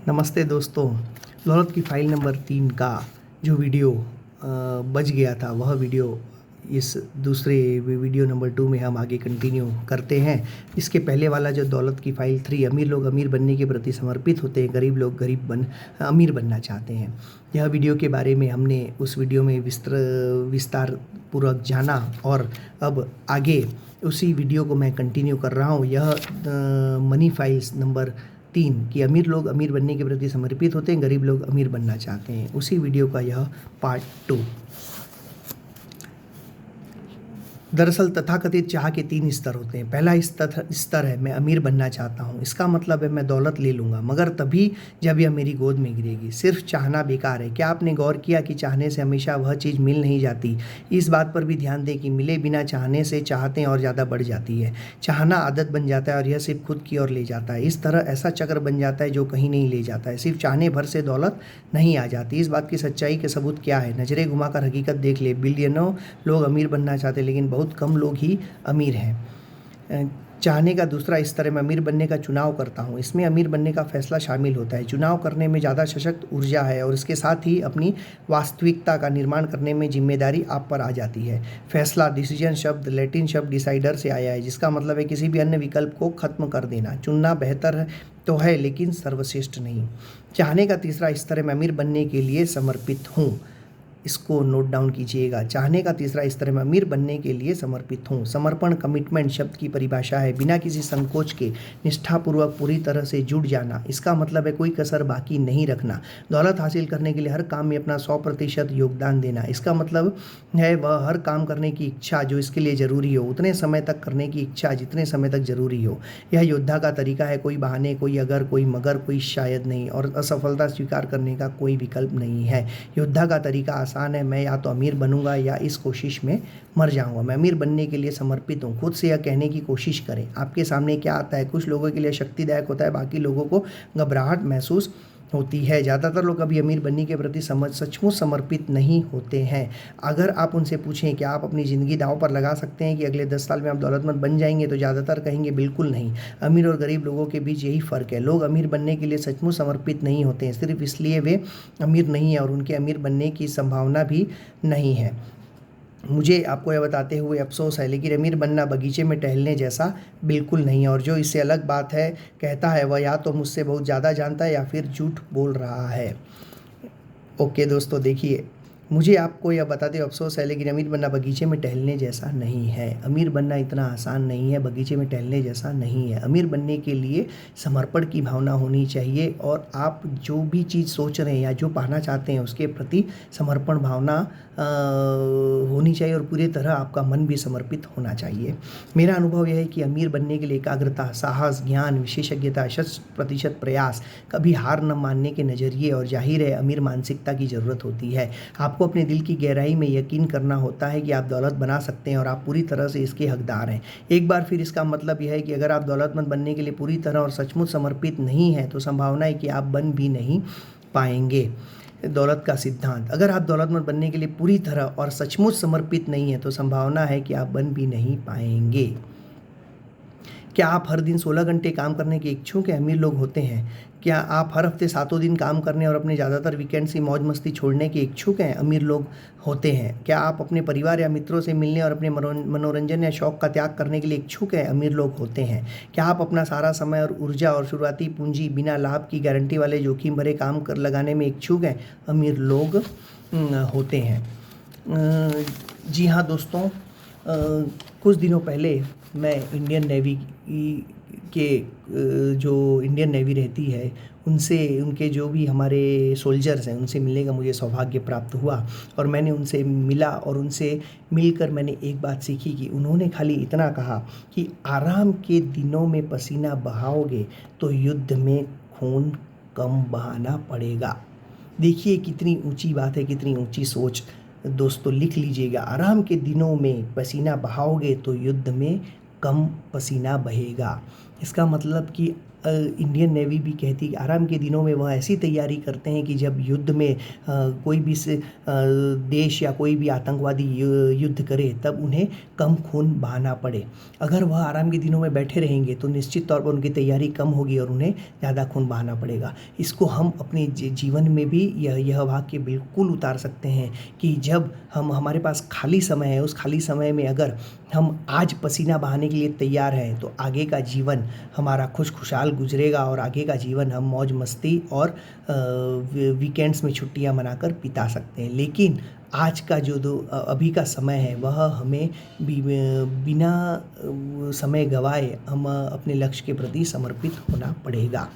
नमस्ते दोस्तों। दौलत की फ़ाइल नंबर 3 का जो वीडियो बच गया था, वह वीडियो इस दूसरे वीडियो नंबर 2 में हम आगे कंटिन्यू करते हैं। इसके पहले वाला जो दौलत की फ़ाइल 3, अमीर लोग अमीर बनने के प्रति समर्पित होते हैं, गरीब लोग अमीर बनना चाहते हैं। यह वीडियो के बारे में हमने उस वीडियो में विस्तार पूर्वक जाना और अब आगे उसी वीडियो को मैं कंटिन्यू कर रहा हूँ। यह मनी फाइल्स नंबर 3 कि अमीर लोग अमीर बनने के प्रति समर्पित होते हैं, गरीब लोग अमीर बनना चाहते हैं, उसी वीडियो का यह पार्ट 2। दरअसल तथाकथित चाह के 3 स्तर होते हैं। पहला स्तर है मैं अमीर बनना चाहता हूँ। इसका मतलब है मैं दौलत ले लूँगा, मगर तभी जब यह मेरी गोद में गिरेगी। सिर्फ चाहना बेकार है। क्या आपने गौर किया कि चाहने से हमेशा वह चीज़ मिल नहीं जाती? इस बात पर भी ध्यान दें कि मिले बिना चाहने से चाहतें और ज़्यादा बढ़ जाती है। चाहना आदत बन जाता है और यह सिर्फ खुद की ओर ले जाता है। इस तरह ऐसा चक्र बन जाता है जो कहीं नहीं ले जाता है। सिर्फ चाहने भर से दौलत नहीं आ जाती। इस बात की सच्चाई के सबूत क्या है? नज़रें घुमाकर हकीकत देख ले। बिलियनों लोग अमीर बनना चाहते हैं, लेकिन बहुत कम लोग ही अमीर हैं। चाहने का दूसरा स्तर है मैं अमीर बनने का चुनाव करता हूँ। इसमें अमीर बनने का फैसला शामिल होता है। चुनाव करने में ज़्यादा सशक्त ऊर्जा है और इसके साथ ही अपनी वास्तविकता का निर्माण करने में जिम्मेदारी आप पर आ जाती है। फैसला डिसीजन शब्द लैटिन शब्द डिसाइडर से आया है, जिसका मतलब है किसी भी अन्य विकल्प को खत्म कर देना। चुनना बेहतर है तो है, लेकिन सर्वश्रेष्ठ नहीं। चाहने का तीसरा स्तर है मैं अमीर बनने के लिए समर्पित हूँ। इसको नोट डाउन कीजिएगा। चाहने का तीसरा स्तर में अमीर बनने के लिए समर्पित हूँ। समर्पण कमिटमेंट शब्द की परिभाषा है बिना किसी संकोच के निष्ठापूर्वक पूरी तरह से जुट जाना। इसका मतलब है कोई कसर बाकी नहीं रखना। दौलत हासिल करने के लिए हर काम में अपना 100% योगदान देना। इसका मतलब है वह हर काम करने की इच्छा जो इसके लिए ज़रूरी हो, उतने समय तक करने की इच्छा जितने समय तक ज़रूरी हो। यह योद्धा का तरीका है। कोई बहाने, कोई अगर, कोई मगर, कोई शायद नहीं, और असफलता स्वीकार करने का कोई विकल्प नहीं है। योद्धा का तरीका आसान है। मैं या तो अमीर बनूंगा या इस कोशिश में मर जाऊंगा। मैं अमीर बनने के लिए समर्पित हूँ। खुद से यह कहने की कोशिश करें आपके सामने क्या आता है। कुछ लोगों के लिए शक्तिदायक होता है, बाकी लोगों को घबराहट महसूस होती है। ज़्यादातर लोग कभी अमीर बनने के प्रति सचमुच समर्पित नहीं होते हैं। अगर आप उनसे पूछें कि आप अपनी ज़िंदगी दांव पर लगा सकते हैं कि अगले 10 साल में आप दौलतमंद बन जाएंगे, तो ज़्यादातर कहेंगे बिल्कुल नहीं। अमीर और गरीब लोगों के बीच यही फ़र्क है। लोग अमीर बनने के लिए सचमुच समर्पित नहीं होते हैं, सिर्फ इसलिए वे अमीर नहीं हैं और उनके अमीर बनने की संभावना भी नहीं है। मुझे आपको यह बताते हुए अफसोस है, लेकिन अमीर बनना बगीचे में टहलने जैसा बिल्कुल नहीं है। और जो इससे अलग बात है कहता है, वह या तो मुझसे बहुत ज़्यादा जानता है या फिर झूठ बोल रहा है। ओके दोस्तों, देखिए, मुझे आपको यह बताते हुए अफसोस है, लेकिन अमीर बनना बगीचे में टहलने जैसा नहीं है। अमीर बनना इतना आसान नहीं है, बगीचे में टहलने जैसा नहीं है। अमीर बनने के लिए समर्पण की भावना होनी चाहिए और आप जो भी चीज़ सोच रहे हैं या जो पाना चाहते हैं उसके प्रति समर्पण भावना होनी चाहिए और पूरी तरह आपका मन भी समर्पित होना चाहिए। मेरा अनुभव यह है कि अमीर बनने के लिए एकाग्रता, साहस, ज्ञान, विशेषज्ञता, 100% प्रयास, कभी हार न मानने के नज़रिए और जाहिर है अमीर मानसिकता की ज़रूरत होती है। आपको अपने दिल की गहराई में यकीन करना होता है कि आप दौलत बना सकते हैं और आप पूरी तरह से इसके हकदार हैं। एक बार फिर इसका मतलब यह है कि अगर आप दौलतमंद बनने के लिए पूरी तरह और सचमुच समर्पित नहीं हैं, तो संभावना है कि आप बन भी नहीं पाएंगे। दौलत का सिद्धांत: अगर आप दौलतमंद बनने के लिए पूरी तरह और सचमुच समर्पित नहीं हैं, तो संभावना है कि आप बन भी नहीं पाएंगे। क्या आप हर दिन 16 घंटे काम करने के इच्छुक हैं? अमीर लोग होते हैं। क्या आप हर हफ्ते 7 दिन काम करने और अपने ज़्यादातर वीकेंड की मौज मस्ती छोड़ने के इच्छुक हैं? अमीर लोग होते हैं। क्या आप अपने परिवार या मित्रों से मिलने और अपने मनोरंजन या शौक का त्याग करने के लिए इच्छुक हैं? अमीर लोग होते हैं। क्या आप अपना सारा समय और ऊर्जा और शुरुआती पूंजी बिना लाभ की गारंटी वाले जोखिम भरे काम कर लगाने में इच्छुक हैं? अमीर लोग होते हैं। जी हाँ दोस्तों, कुछ दिनों पहले मैं इंडियन नेवी जो इंडियन नेवी रहती है उनसे, उनके जो भी हमारे सोल्जर्स हैं उनसे मिलने का मुझे सौभाग्य प्राप्त हुआ और मैंने उनसे मिला और उनसे मिलकर मैंने एक बात सीखी कि उन्होंने खाली इतना कहा कि आराम के दिनों में पसीना बहाओगे तो युद्ध में खून कम बहाना पड़ेगा। देखिए कितनी ऊंची बात है, कितनी ऊंची सोच। दोस्तों लिख लीजिएगा, आराम के दिनों में पसीना बहाओगे तो युद्ध में कम पसीना बहेगा। इसका मतलब कि इंडियन नेवी भी कहती है कि आराम के दिनों में वह ऐसी तैयारी करते हैं कि जब युद्ध में कोई भी देश या कोई भी आतंकवादी युद्ध करे तब उन्हें कम खून बहाना पड़े। अगर वह आराम के दिनों में बैठे रहेंगे तो निश्चित तौर पर उनकी तैयारी कम होगी और उन्हें ज़्यादा खून बहाना पड़ेगा। इसको हम अपने जीवन में भी यह वाक्य बिल्कुल उतार सकते हैं कि जब हमारे पास खाली समय है, उस खाली समय में अगर हम आज पसीना बहाने के लिए तैयार हैं तो आगे का जीवन हमारा खुशहाल गुजरेगा और आगे का जीवन हम मौज मस्ती और वीकेंड्स में छुट्टियां मनाकर बिता सकते हैं। लेकिन आज का जो अभी का समय है वह हमें बिना समय गंवाए हम अपने लक्ष्य के प्रति समर्पित होना पड़ेगा।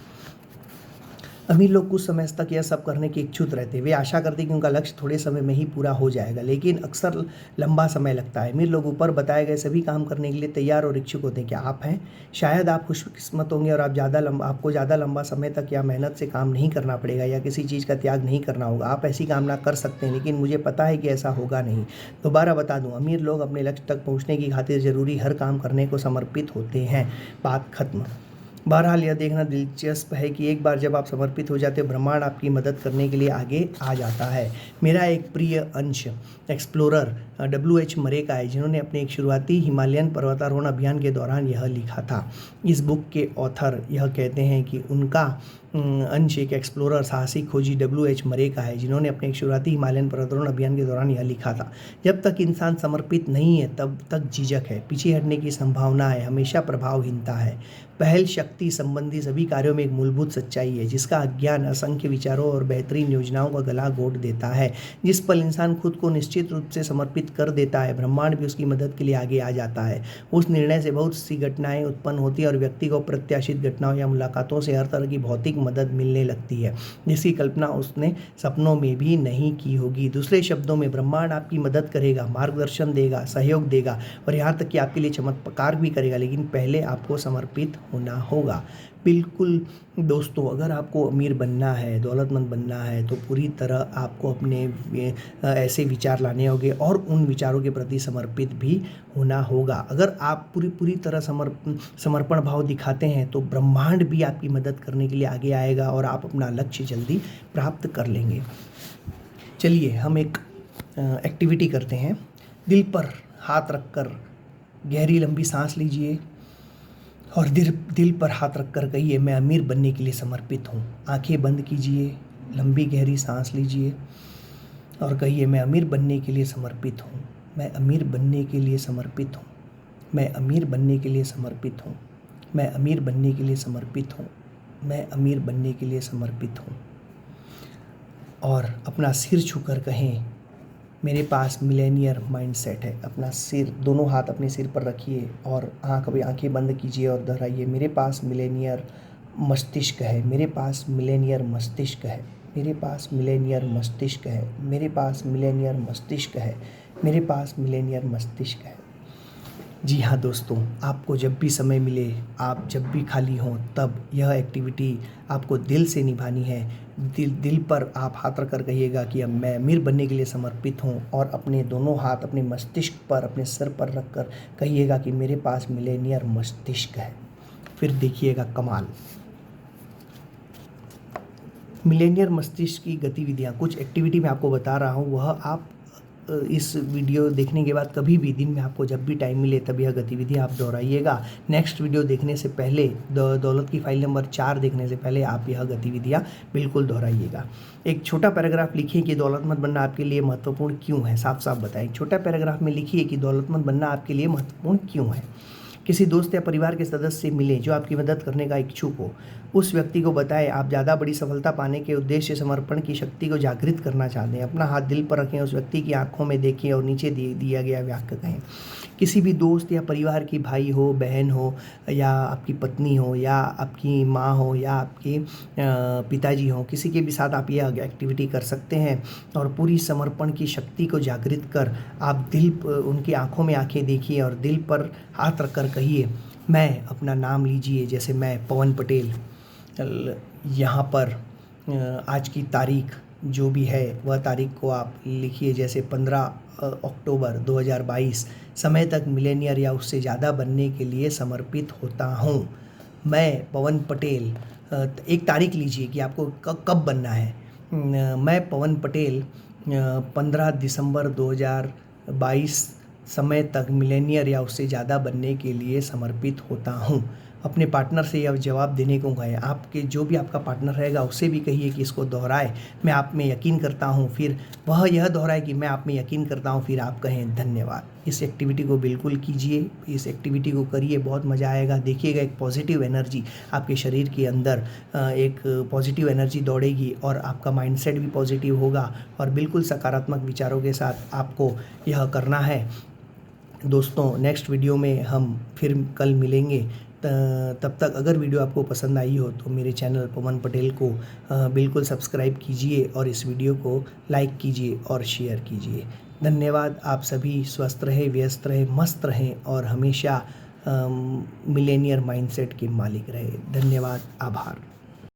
अमीर लोग कुछ समय तक यह सब करने के इच्छुक रहते हैं। वे आशा करते हैं कि उनका लक्ष्य थोड़े समय में ही पूरा हो जाएगा, लेकिन अक्सर लंबा समय लगता है। अमीर लोग ऊपर बताए गए सभी काम करने के लिए तैयार और इच्छुक होते हैं। क्या आप हैं? शायद आप खुशकिस्मत होंगे और आपको ज़्यादा लंबा समय तक या मेहनत से काम नहीं करना पड़ेगा या किसी चीज़ का त्याग नहीं करना होगा। आप ऐसी कामना कर सकते हैं, लेकिन मुझे पता है कि ऐसा होगा नहीं। दोबारा बता दूँ, अमीर लोग अपने लक्ष्य तक पहुँचने की खातिर ज़रूरी हर काम करने को समर्पित होते हैं। बात खत्म। बहरहाल यह देखना दिलचस्प है कि एक बार जब आप समर्पित हो जाते हैं, ब्रह्मांड आपकी मदद करने के लिए आगे आ जाता है। मेरा एक प्रिय अंश एक्सप्लोरर W.H. मरे का है, जिन्होंने अपने एक शुरुआती हिमालयन पर्वतारोहण अभियान के दौरान यह लिखा था। इस बुक के ऑथर यह कहते हैं कि उनका अंश एक एक्सप्लोरर साहसी खोजी W.H. मरे का है, जिन्होंने अपने एक शुरुआती हिमालयन पर्वतारोहण अभियान के दौरान यह लिखा था। जब तक इंसान समर्पित नहीं है तब तक झिझक है, पीछे हटने की संभावना है, हमेशा प्रभावहीनता है। पहल शक्ति संबंधी सभी कार्यों में एक मूलभूत सच्चाई है, जिसका अज्ञान असंख्य विचारों और बेहतरीन योजनाओं का गला घोट देता है। जिस पल इंसान खुद को निश्चित रूप से समर्पित कर देता है, ब्रह्मांड भी उसकी मदद के लिए आगे आ जाता है। उस निर्णय से बहुत सी घटनाएं उत्पन्न होती हैं और व्यक्ति को अप्रत्याशित घटनाओं या मुलाकातों से हर तरह की भौतिक मदद मिलने लगती है, जिसकी कल्पना उसने सपनों में भी नहीं की होगी। दूसरे शब्दों में, ब्रह्मांड आपकी मदद करेगा, मार्गदर्शन देगा, सहयोग देगा और यहाँ तक कि आपके लिए चमत्कार भी करेगा, लेकिन पहले आपको समर्पित होना होगा। बिल्कुल दोस्तों, अगर आपको अमीर बनना है, दौलतमंद बनना है, तो पूरी तरह आपको अपने ऐसे विचार लाने होंगे और उन विचारों के प्रति समर्पित भी होना होगा। अगर आप पूरी तरह समर्पण भाव दिखाते हैं तो ब्रह्मांड भी आपकी मदद करने के लिए आगे आएगा और आप अपना लक्ष्य जल्दी प्राप्त कर लेंगे। चलिए हम एक एक्टिविटी करते हैं। दिल पर हाथ रखकर गहरी लंबी सांस लीजिए और दिल पर हाथ रखकर कहिए, मैं अमीर बनने के लिए समर्पित हूँ। आंखें बंद कीजिए, लंबी गहरी सांस लीजिए और कहिए, मैं अमीर बनने के लिए समर्पित हूँ। मैं अमीर बनने के लिए समर्पित हूँ। मैं अमीर बनने के लिए समर्पित हूँ। मैं अमीर बनने के लिए समर्पित हूँ। मैं अमीर बनने के लिए समर्पित हूँ। और अपना सिर छूकर कहें, मेरे पास मिलेनियर माइंडसेट है। अपना सिर, दोनों हाथ अपने सिर पर रखिए और आंखें बंद कीजिए और दोहराइए, मेरे पास मिलेनियर मस्तिष्क है। मेरे पास मिलेनियर मस्तिष्क है। मेरे पास मिलेनियर मस्तिष्क है। मेरे पास मिलेनियर मस्तिष्क है। मेरे पास मिलेनियर मस्तिष्क है। जी हाँ दोस्तों, आपको जब भी समय मिले, आप जब भी खाली हों, तब यह एक्टिविटी आपको दिल से निभानी है। दिल पर आप हाथ रखकर कहिएगा कि अब मैं अमीर बनने के लिए समर्पित हूँ और अपने दोनों हाथ अपने मस्तिष्क पर, अपने सिर पर रखकर कहिएगा कि मेरे पास मिलेनियर मस्तिष्क है। फिर देखिएगा कमाल। मिलेनियर मस्तिष्क की गतिविधियाँ, कुछ एक्टिविटी मैं आपको बता रहा हूँ, वह आप इस वीडियो देखने के बाद कभी भी दिन में आपको जब भी टाइम मिले तब यह गतिविधि आप दोहराइएगा। नेक्स्ट वीडियो देखने से पहले, दौलत की फाइल नंबर 4 देखने से पहले आप यह गतिविधियाँ बिल्कुल दोहराइएगा। एक छोटा पैराग्राफ लिखिए कि दौलतमंद बनना आपके लिए महत्वपूर्ण क्यों है। साफ साफ बताएं। छोटा पैराग्राफ में लिखिए कि दौलतमंद बनना आपके लिए महत्वपूर्ण क्यों है। किसी दोस्त या परिवार के सदस्य से मिलें जो आपकी मदद करने का इच्छुक हो। उस व्यक्ति को बताएं आप ज़्यादा बड़ी सफलता पाने के उद्देश्य से समर्पण की शक्ति को जागृत करना चाहते हैं। अपना हाथ दिल पर रखें, उस व्यक्ति की आंखों में देखें और नीचे दिया गया वाक्य कहें। किसी भी दोस्त या परिवार की भाई हो, बहन हो या आपकी पत्नी हो या आपकी माँ हो या आपके पिताजी हो, किसी के भी साथ आप यह एक्टिविटी कर सकते हैं और पूरी समर्पण की शक्ति को जागृत कर आप उनकी आंखों में आंखें देखिए और दिल पर हाथ रखकर कहिए, मैं अपना नाम लीजिए, जैसे मैं पवन पटेल, यहाँ पर आज की तारीख जो भी है वह तारीख को आप लिखिए, जैसे 15 अक्टूबर 2022, समय तक मिलेनियर या उससे ज़्यादा बनने के लिए समर्पित होता हूँ। मैं पवन पटेल, एक तारीख लीजिए कि आपको कब बनना है। मैं पवन पटेल 15 दिसंबर 2022 समय तक मिलेनियर या उससे ज़्यादा बनने के लिए समर्पित होता हूँ। अपने पार्टनर से यह जवाब देने को कहें। आपके जो भी आपका पार्टनर रहेगा उससे भी कहिए कि इसको दोहराए, मैं आप में यकीन करता हूँ, फिर वह यह दोहराए कि मैं आप में यकीन करता हूँ, फिर आप कहें धन्यवाद। इस एक्टिविटी को बिल्कुल कीजिए, इस एक्टिविटी को करिए, बहुत मज़ा आएगा। देखिएगा एक पॉजिटिव एनर्जी आपके शरीर के अंदर, एक पॉजिटिव एनर्जी दौड़ेगी और आपका माइंडसेट भी पॉजिटिव होगा और बिल्कुल सकारात्मक विचारों के साथ आपको यह करना है। दोस्तों, नेक्स्ट वीडियो में हम फिर कल मिलेंगे। तब तक अगर वीडियो आपको पसंद आई हो तो मेरे चैनल पवन पटेल को बिल्कुल सब्सक्राइब कीजिए और इस वीडियो को लाइक कीजिए और शेयर कीजिए। धन्यवाद। आप सभी स्वस्थ रहें, व्यस्त रहें, मस्त रहें और हमेशा मिलेनियर माइंडसेट के मालिक रहे। धन्यवाद, आभार।